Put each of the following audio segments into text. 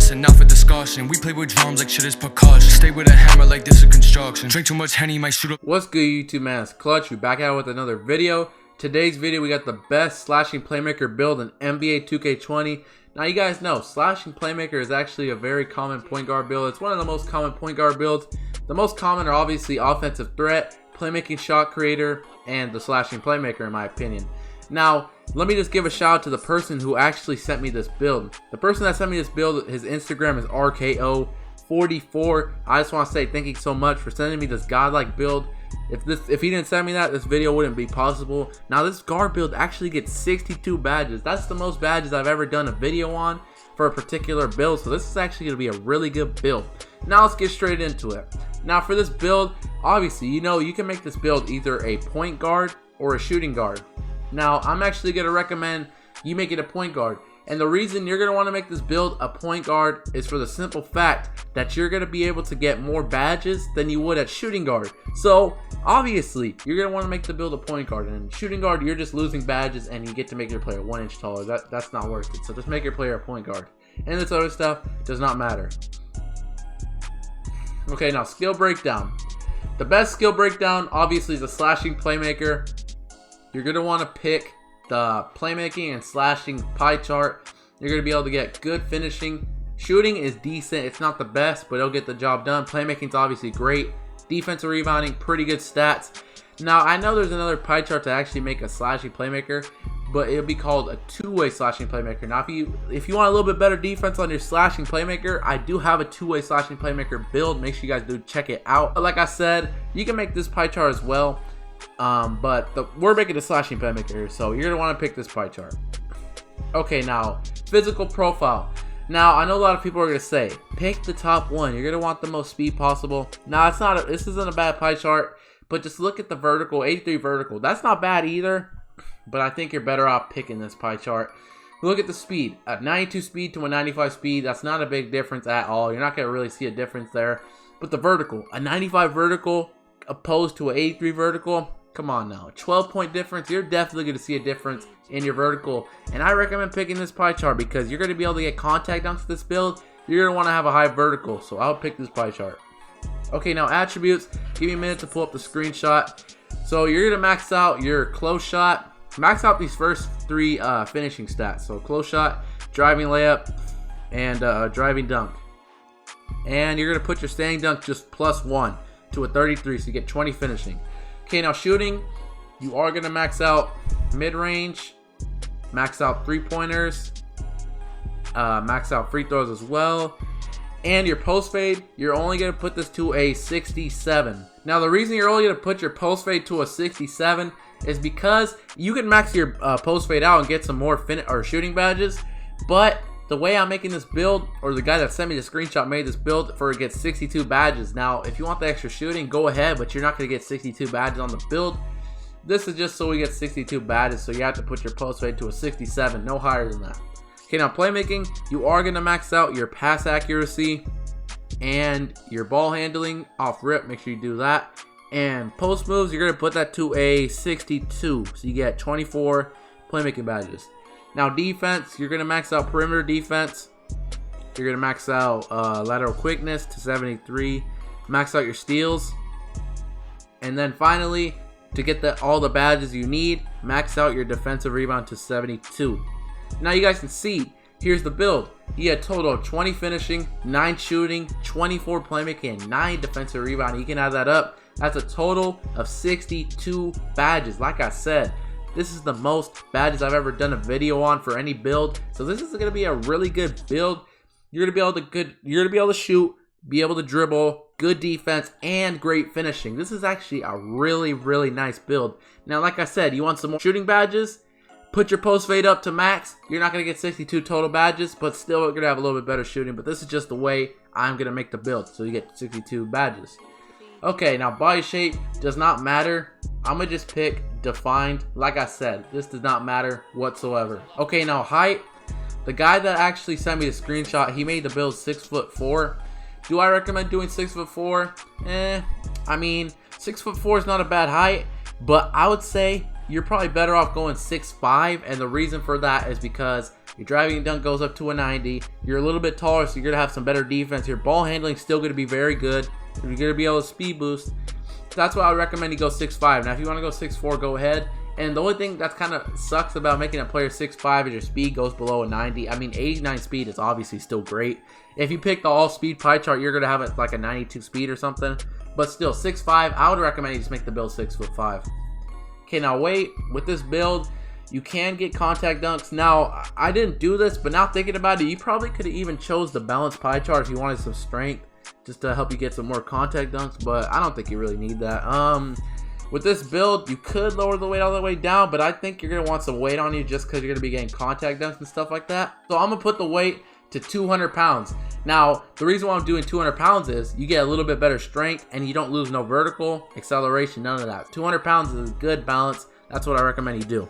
lesson, not for discussion. We play with drums like shit is percussion. Stay with a hammer like this is construction. Drink too much Henny, might shoot up. What's good, YouTube, man? It's Clutch. We're back out with another video. Today's video, we got the best slashing playmaker build in NBA 2K20. Now, you guys know slashing playmaker is actually a very common point guard build. It's one of the most common point guard builds. The most common are obviously offensive threat, playmaking shot creator, and the slashing playmaker, in my opinion. Now, let me just give a shout out to the person who actually sent me this build. The person that sent me this build, his Instagram is RKO44. I just want to say thank you so much for sending me this godlike build. If he didn't send me that, this video wouldn't be possible. Now, this guard build actually gets 62 badges. That's the most badges I've ever done a video on for a particular build. So this is actually going to be a really good build. Now let's get straight into it. Now for this build, obviously, you know, you can make this build either a point guard or a shooting guard. Now, I'm actually going to recommend you make it a point guard. And the reason you're going to want to make this build a point guard is for the simple fact that you're going to be able to get more badges than you would at shooting guard. So, obviously, you're going to want to make the build a point guard. And shooting guard, you're just losing badges and you get to make your player 1 inch taller. That's not worth it. So just make your player a point guard. And this other stuff does not matter. Okay, now skill breakdown. The best skill breakdown, obviously, is a slashing playmaker. You're going to want to pick the playmaking and slashing pie chart. You're going to be able to get good finishing. Shooting is decent. It's not the best, but it'll get the job done. Playmaking's obviously great. Defensive rebounding, pretty good stats. Now, I know there's another pie chart to actually make a slashing playmaker, but it'll be called a two-way slashing playmaker. Now, if you want a little bit better defense on your slashing playmaker, I do have a two-way slashing playmaker build. Make sure you guys do check it out. Like I said, you can make this pie chart as well. We're making a slashing playmaker here, so you're going to want to pick this pie chart. Okay, now, physical profile. Now, I know a lot of people are going to say, pick the top one. You're going to want the most speed possible. Now, this isn't a bad pie chart, but just look at the vertical, 83 vertical. That's not bad either, but I think you're better off picking this pie chart. Look at the speed. At 92 speed to a 95 speed, that's not a big difference at all. You're not going to really see a difference there. But the vertical, a 95 vertical opposed to an 83 vertical, come on now, 12-point difference. You're definitely going to see a difference in your vertical, and I recommend picking this pie chart because you're going to be able to get contact dunks to this build. You're going to want to have a high vertical, so I'll pick this pie chart. Okay, now attributes. Give me a minute to pull up the screenshot. So you're going to max out your close shot. Max out these first three finishing stats. So close shot, driving layup, and driving dunk. And you're going to put your standing dunk just +1 to a 33, so you get 20 finishing. Okay, now shooting, you are going to max out mid-range, max out three-pointers, max out free throws as well. And your post fade, you're only going to put this to a 67. Now, the reason you're only going to put your post fade to a 67 is because you can max your post fade out and get some more shooting badges, but the way I'm making this build, or the guy that sent me the screenshot made this build for it gets 62 badges. Now, if you want the extra shooting, go ahead, but you're not going to get 62 badges on the build. This is just so we get 62 badges, so you have to put your post fade to a 67, no higher than that. Okay, now playmaking, you are going to max out your pass accuracy and your ball handling off rip. Make sure you do that. And post moves, you're going to put that to a 62, so you get 24 playmaking badges. Now defense, you're going to max out perimeter defense. You're going to max out lateral quickness to 73. Max out your steals. And then finally, to get all the badges you need, max out your defensive rebound to 72. Now you guys can see, here's the build. You get a total of 20 finishing, 9 shooting, 24 playmaking, and 9 defensive rebounding. You can add that up. That's a total of 62 badges. Like I said, this is the most badges I've ever done a video on for any build. So this is going to be a really good build. You're going to be able to shoot, be able to dribble, good defense, and great finishing. This is actually a really, really nice build. Now, like I said, you want some more shooting badges? Put your post fade up to max. You're not going to get 62 total badges, but still you're going to have a little bit better shooting. But this is just the way I'm going to make the build. So you get 62 badges. Okay, now body shape does not matter. I'm going to just pick defined. Like I said, this does not matter whatsoever. Okay, now height. The guy that actually sent me the screenshot, he made the build 6'4". Do I recommend doing 6'4"? I mean, 6'4" is not a bad height, but I would say you're probably better off going 6'5", and the reason for that is because Your driving dunk goes up to a 90. You're a little bit taller, so you're going to have some better defense. Your ball handling is still going to be very good. You're going to be able to speed boost. So that's why I would recommend you go 6'5". Now, if you want to go 6'4", go ahead. And the only thing that kind of sucks about making a player 6'5" is your speed goes below a 90. I mean, 89 speed is obviously still great. If you pick the all-speed pie chart, you're going to have it like a 92 speed or something. But still, 6'5", I would recommend you just make the build 6'5". Okay, now wait. With this build, you can get contact dunks. Now, I didn't do this, but now thinking about it, you probably could have even chose the balanced pie chart if you wanted some strength, just to help you get some more contact dunks, but I don't think you really need that. With this build, you could lower the weight all the way down, but I think you're going to want some weight on you just because you're going to be getting contact dunks and stuff like that. So I'm going to put the weight to 200 pounds. Now, the reason why I'm doing 200 pounds is you get a little bit better strength and you don't lose no vertical, acceleration, none of that. 200 pounds is a good balance. That's what I recommend you do.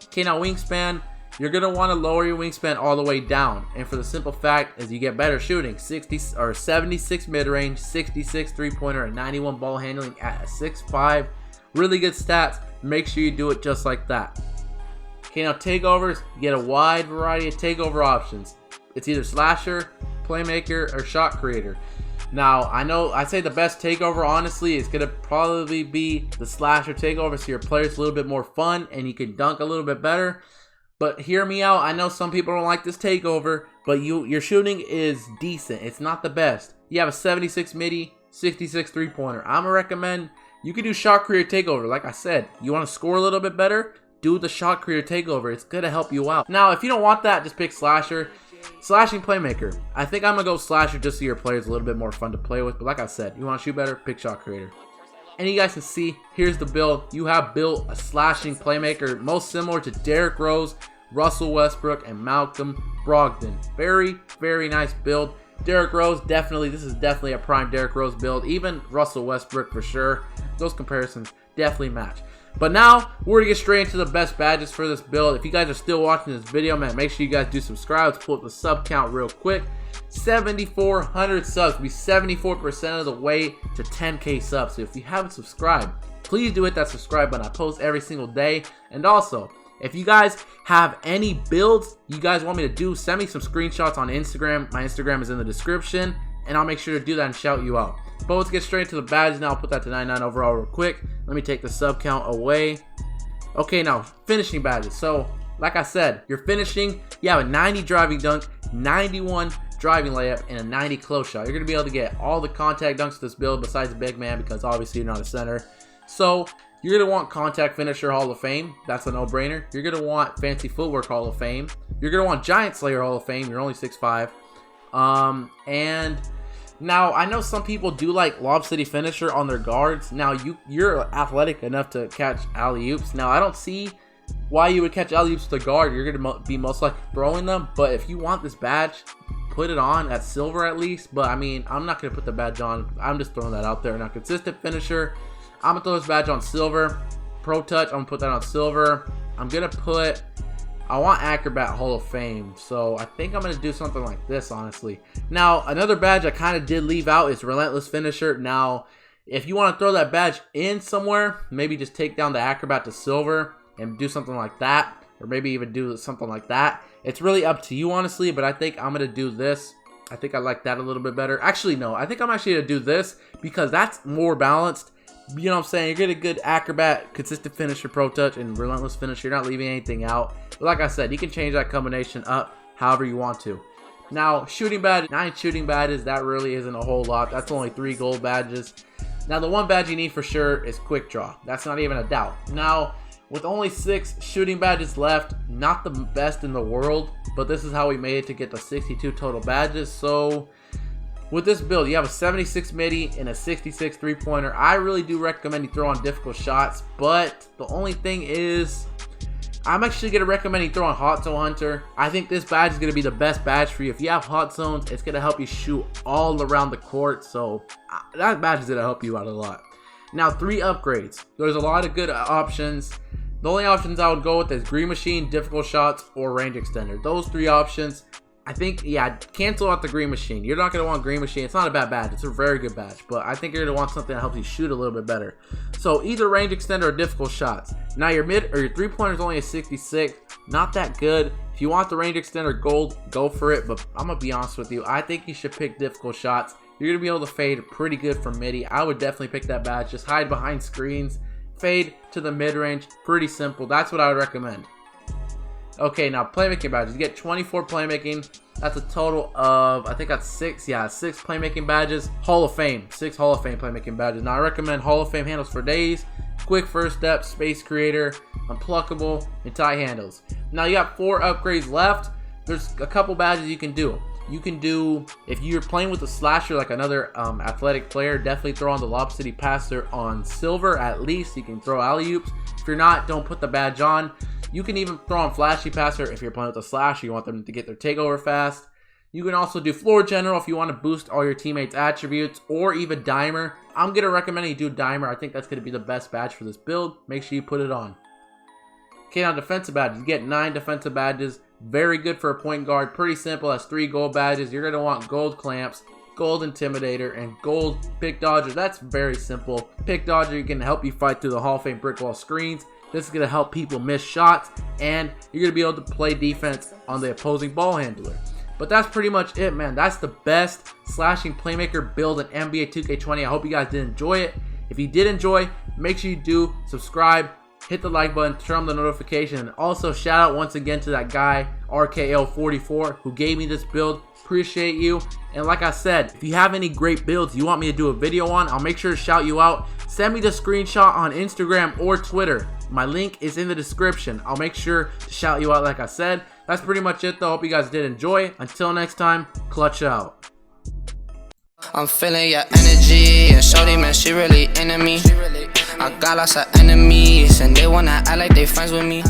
Okay, now wingspan. You're going to want to lower your wingspan all the way down. And for the simple fact is you get better shooting. 76 mid-range, 66 three-pointer, and 91 ball handling at a 6'5". Really good stats. Make sure you do it just like that. Okay, now takeovers. You get a wide variety of takeover options. It's either slasher, playmaker, or shot creator. Now, I know I say the best takeover, honestly, is going to probably be the slasher takeover, so your player's a little bit more fun and you can dunk a little bit better. But hear me out. I know some people don't like this takeover, but your shooting is decent. It's not the best. You have a 76 midi, 66 three-pointer. I'm going to recommend you can do shot creator takeover. Like I said, you want to score a little bit better? Do the shot creator takeover. It's going to help you out. Now, if you don't want that, just pick slasher. Slashing playmaker. I think I'm going to go slasher just so your player's a little bit more fun to play with. But like I said, you want to shoot better? Pick shot creator. And you guys can see, here's the build. You have built a slashing playmaker most similar to Derrick Rose, Russell Westbrook, and Malcolm Brogdon. Very, very nice build. Derrick Rose, this is definitely a prime Derrick Rose build. Even Russell Westbrook for sure. Those comparisons definitely match. But now, we're going to get straight into the best badges for this build. If you guys are still watching this video, man, make sure you guys do subscribe. Let's pull up the sub count real quick. 7,400 subs. We'll be 74% of the way to 10K subs. So if you haven't subscribed, please do hit that subscribe button. I post every single day. And also, if you guys have any builds you guys want me to do, send me some screenshots on Instagram. My Instagram is in the description, and I'll make sure to do that and shout you out. But let's get straight into the badges now. I'll put that to 99 overall real quick. Let me take the sub count away. Okay, now finishing badges. So, like I said, you're finishing. You have a 90 driving dunk, 91 driving layup, and a 90 close shot. You're going to be able to get all the contact dunks with this build besides the big man because obviously you're not a center. So, you're going to want contact finisher Hall of Fame. That's a no-brainer. You're going to want fancy footwork Hall of Fame. You're going to want giant slayer Hall of Fame. You're only 6'5". And now I know some people do like lob city finisher on their guards. Now you're athletic enough to catch alley-oops. Now I don't see why you would catch alley-oops with a guard. You're going to be most likely throwing them. But if you want this badge, put it on at silver at least. But I mean, I'm not going to put the badge on. I'm just throwing that out there. Now consistent finisher, I'm going to throw this badge on silver. Pro touch, I'm going to put that on silver. I want Acrobat Hall of Fame, so I think I'm going to do something like this, honestly. Now, another badge I kind of did leave out is Relentless Finisher. Now, if you want to throw that badge in somewhere, maybe just take down the Acrobat to silver and do something like that, or maybe even do something like that. It's really up to you, honestly, but I think I'm going to do this. I think I like that a little bit better. Actually, no, I think I'm actually going to do this because that's more balanced. You know what I'm saying? You get a good Acrobat, consistent finisher, pro touch, and relentless finisher. You're not leaving anything out. But like I said, you can change that combination up however you want to. Now, shooting badge, 9 shooting badges. That really isn't a whole lot. That's only 3 gold badges. Now, the one badge you need for sure is quick draw. That's not even a doubt. Now, with only 6 shooting badges left, not the best in the world, but this is how we made it to get the 62 total badges. So with this build, you have a 76 midi and a 66 three-pointer. I really do recommend you throw on difficult shots, but the only thing is, I'm actually going to recommend you throw on Hot Zone Hunter. I think this badge is going to be the best badge for you. If you have hot zones, it's going to help you shoot all around the court, so that badge is going to help you out a lot. Now, 3 upgrades. There's a lot of good options. The only options I would go with is Green Machine, Difficult Shots, or Range Extender. Those 3 options I think, yeah, cancel out the green machine. You're not going to want green machine. It's not a bad badge. It's a very good badge. But I think you're going to want something that helps you shoot a little bit better. So either range extender or difficult shots. Now your mid or your 3-pointer is only a 66. Not that good. If you want the range extender gold, go for it. But I'm going to be honest with you. I think you should pick difficult shots. You're going to be able to fade pretty good from midi. I would definitely pick that badge. Just hide behind screens. Fade to the mid-range. Pretty simple. That's what I would recommend. Okay, now playmaking badges. You get 24 playmaking. That's a total of, I think that's 6. Yeah, 6 playmaking badges. Hall of Fame. 6 Hall of Fame playmaking badges. Now I recommend Hall of Fame handles for days, quick first step, space creator, unpluckable, and tie handles. Now you got 4 upgrades left. There's a couple badges you can do. You can do, if you're playing with a slasher like another athletic player, definitely throw on the Lob City Passer on silver at least. You can throw alley-oops. If you're not, don't put the badge on. You can even throw on Flashy Passer if you're playing with a slasher. You want them to get their takeover fast. You can also do Floor General if you want to boost all your teammates' attributes, or even Dimer. I'm going to recommend you do Dimer. I think that's going to be the best badge for this build. Make sure you put it on. Okay, now defensive badges. You get 9 defensive badges. Very good for a point guard. Pretty simple. That's 3 gold badges. You're going to want gold clamps, gold intimidator, and gold pick dodger. That's very simple. Pick dodger can help you fight through the Hall of Fame brick wall screens. This is going to help people miss shots, and you're going to be able to play defense on the opposing ball handler. But that's pretty much it, man. That's the best slashing playmaker build in NBA 2K20. I hope you guys did enjoy it. If you did enjoy, make sure you do subscribe. Hit the like button, turn on the notification, and also shout out once again to that guy, RKL44, who gave me this build. Appreciate you. And like I said, if you have any great builds you want me to do a video on, I'll make sure to shout you out. Send me the screenshot on Instagram or Twitter. My link is in the description. I'll make sure to shout you out like I said. That's pretty much it though. Hope you guys did enjoy. Until next time, clutch out. I'm feeling your energy, and shorty, man, she really into me. I got lots of enemies, and they wanna act like they friends with me.